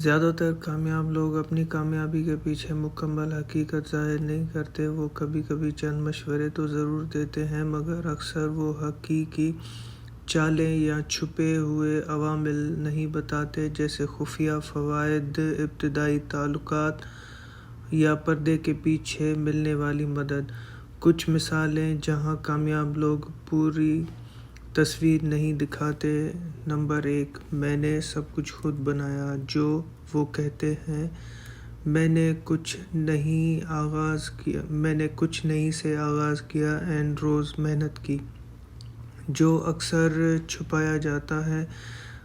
زیادہ تر کامیاب لوگ اپنی کامیابی کے پیچھے مکمل حقیقت ظاہر نہیں کرتے۔ وہ کبھی کبھی چند مشورے تو ضرور دیتے ہیں، مگر اکثر وہ حقیقی چالیں یا چھپے ہوئے عوامل نہیں بتاتے، جیسے خفیہ فوائد، ابتدائی تعلقات یا پردے کے پیچھے ملنے والی مدد۔ کچھ مثالیں جہاں کامیاب لوگ پوری تصویر نہیں دکھاتے۔ نمبر 1، میں نے سب کچھ خود بنایا۔ جو وہ کہتے ہیں، میں نے کچھ نہیں سے آغاز کیا اینڈ روز محنت کی۔ جو اکثر چھپایا جاتا ہے،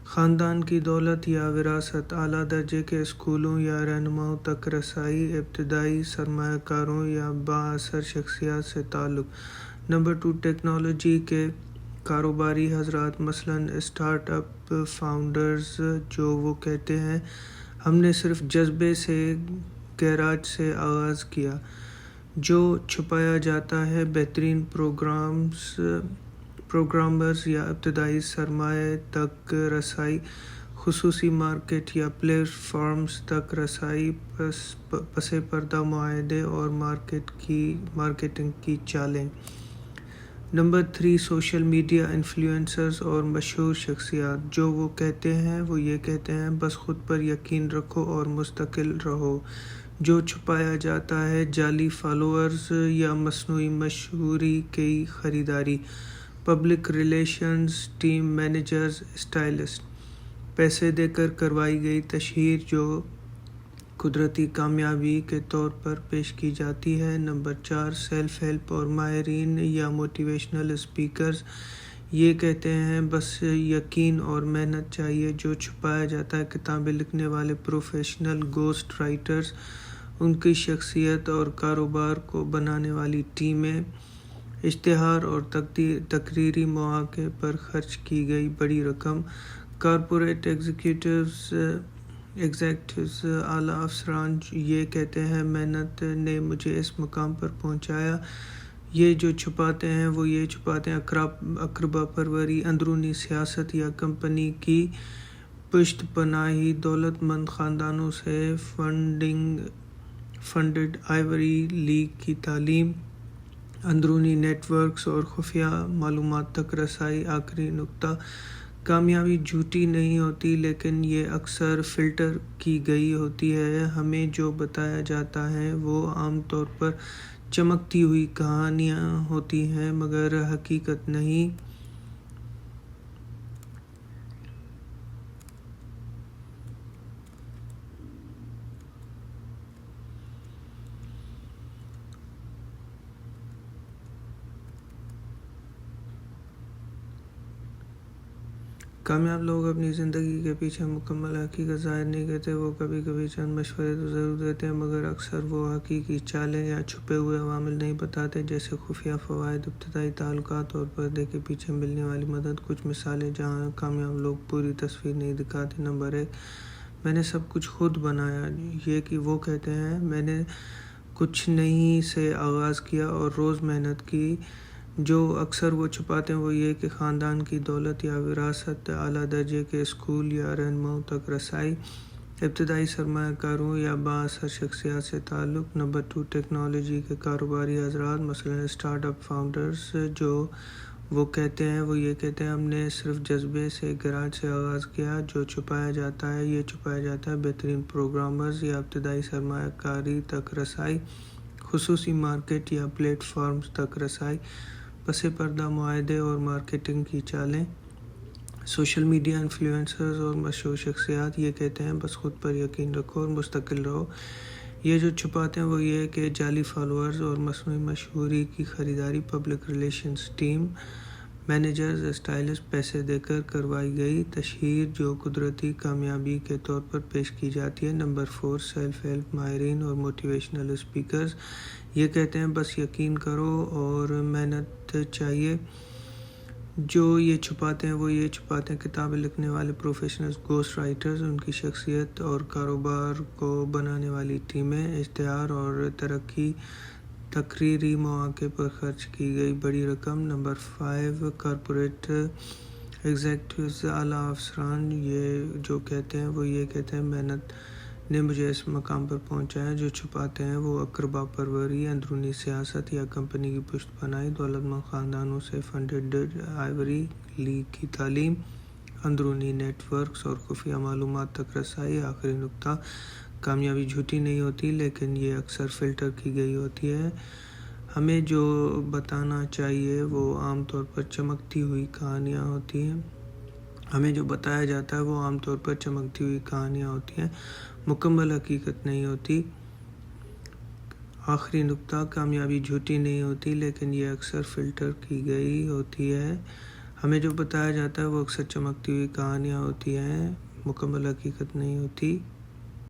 خاندان کی دولت یا وراثت، اعلیٰ درجے کے اسکولوں یا رہنماؤں تک رسائی، ابتدائی سرمایہ کاروں یا بااثر شخصیات سے تعلق۔ نمبر 2، ٹیکنالوجی کے کاروباری حضرات، مثلاً اسٹارٹ اپ فاؤنڈرز۔ جو وہ کہتے ہیں، ہم نے صرف جذبے سے گیراج سے آغاز کیا۔ جو چھپایا جاتا ہے، بہترین پروگرامرز یا ابتدائی سرمایہ تک رسائی، خصوصی مارکیٹ یا پلیٹ فارمز تک رسائی، پس پردہ معاہدے اور مارکیٹنگ کی چالیں۔ نمبر 3، سوشل میڈیا انفلوئنسرز اور مشہور شخصیات۔ جو وہ کہتے ہیں، وہ یہ کہتے ہیں، بس خود پر یقین رکھو اور مستقل رہو۔ جو چھپایا جاتا ہے، جعلی فالوورز یا مصنوعی مشہوری کی خریداری، public relations team managers, stylist, پیسے دے کر کروائی گئی تشہیر جو قدرتی کامیابی کے طور پر پیش کی جاتی ہے۔ نمبر 4، سیلف ہیلپ اور ماہرین یا موٹیویشنل اسپیکرز۔ یہ کہتے ہیں، بس یقین اور محنت چاہیے۔ جو چھپایا جاتا ہے، کتابیں لکھنے والے پروفیشنل گھوسٹ رائٹرز، ان کی شخصیت اور کاروبار کو بنانے والی ٹیمیں، اشتہار اور تقریری مواقع پر خرچ کی گئی بڑی رقم، کارپوریٹ ایگزیکٹوز، اعلیٰ افسران۔ یہ کہتے ہیں، محنت نے مجھے اس مقام پر پہنچایا۔ یہ جو چھپاتے ہیں، وہ یہ چھپاتے ہیں، اقربا پروری، اندرونی سیاست یا کمپنی کی پشت پناہی، دولت مند خاندانوں سے فنڈڈ آئیوری لیگ کی تعلیم، اندرونی نیٹ ورکس اور خفیہ معلومات تک رسائی۔ آخری نکتہ، کامیابی جھوٹی نہیں ہوتی، لیکن یہ اکثر فلٹر کی گئی ہوتی ہے۔ ہمیں جو بتایا جاتا ہے وہ عام طور پر چمکتی ہوئی کہانیاں ہوتی ہیں، مگر حقیقت نہیں۔ کامیاب لوگ اپنی زندگی کے پیچھے مکمل حقیقت ظاہر نہیں کرتے۔ وہ کبھی کبھی چند مشورے تو ضرور دیتے ہیں، مگر اکثر وہ حقیقی چالیں یا چھپے ہوئے عوامل نہیں بتاتے، جیسے خفیہ فوائد، ابتدائی تعلقات اور پردے کے پیچھے ملنے والی مدد۔ کچھ مثالیں جہاں کامیاب لوگ پوری تصویر نہیں دکھاتے۔ نمبر 1، میں نے سب کچھ خود بنایا۔ یہ کہ وہ کہتے ہیں، میں نے کچھ نہیں سے آغاز کیا اور روز محنت کی۔ جو اکثر وہ چھپاتے ہیں، وہ یہ کہ خاندان کی دولت یا وراثت، اعلیٰ درجے کے اسکول یا رہنماؤں تک رسائی، ابتدائی سرمایہ کاروں یا بااثر شخصیات سے تعلق۔ نمبر 2، ٹیکنالوجی کے کاروباری حضرات، مثلاً اسٹارٹ اپ فاؤنڈرز۔ جو وہ کہتے ہیں، وہ یہ کہتے ہیں، ہم نے صرف جذبے سے گیراج سے آغاز کیا۔ جو چھپایا جاتا ہے، یہ چھپایا جاتا ہے، بہترین پروگرامرز یا ابتدائی سرمایہ کاری تک رسائی، خصوصی مارکیٹ یا پلیٹ فارمز تک رسائی، پس پردہ معاہدے اور مارکیٹنگ کی چالیں۔ سوشل میڈیا انفلوئنسرز اور مشہور شخصیات۔ یہ کہتے ہیں، بس خود پر یقین رکھو اور مستقل رہو۔ یہ جو چھپاتے ہیں، وہ یہ کہ جعلی فالوورز اور مصنوعی مشہوری کی خریداری، public relations team managers, stylist, پیسے دے کر کروائی گئی تشہیر جو قدرتی کامیابی کے طور پر پیش کی جاتی ہے۔ نمبر 4، سیلف ہیلپ، ماہرین اور موٹیویشنل اسپیکرز۔ یہ کہتے ہیں، بس یقین کرو اور محنت چاہیے۔ جو یہ چھپاتے ہیں، وہ یہ چھپاتے ہیں، کتابیں لکھنے والے پروفیشنل گھوسٹ رائٹرز، ان کی شخصیت اور کاروبار کو بنانے والی ٹیمیں، اشتہار اور تقریری مواقع پر خرچ کی گئی بڑی رقم۔ نمبر 5، کارپوریٹ ایگزیکٹوز اعلیٰ افسران یہ جو کہتے ہیں وہ یہ کہتے ہیں محنت نے مجھے اس مقام پر پہنچایا. جو چھپاتے ہیں وہ اقربا پروری، اندرونی سیاست یا کمپنی کی پشت پناہی، دولت مند خاندانوں سے فنڈڈ آئیوری لیگ کی تعلیم، اندرونی نیٹ ورکس اور خفیہ معلومات تک رسائی. آخری نکتہ، کامیابی جھوٹی نہیں ہوتی لیکن یہ اکثر فلٹر کی گئی ہوتی ہے. ہمیں جو بتانا چاہیے وہ عام طور پر چمکتی ہوئی کہانیاں ہوتی ہیں. ہمیں جو بتایا جاتا ہے وہ عام طور پر چمکتی ہوئی کہانیاں ہوتی ہیں، مکمل حقیقت نہیں ہوتی. آخری نکتہ، کامیابی جھوٹی نہیں ہوتی لیکن یہ اکثر فلٹر کی گئی ہوتی ہے. ہمیں جو بتایا جاتا ہے وہ اکثر چمکتی ہوئی کہانیاں ہوتی ہیں، مکمل حقیقت نہیں ہوتی.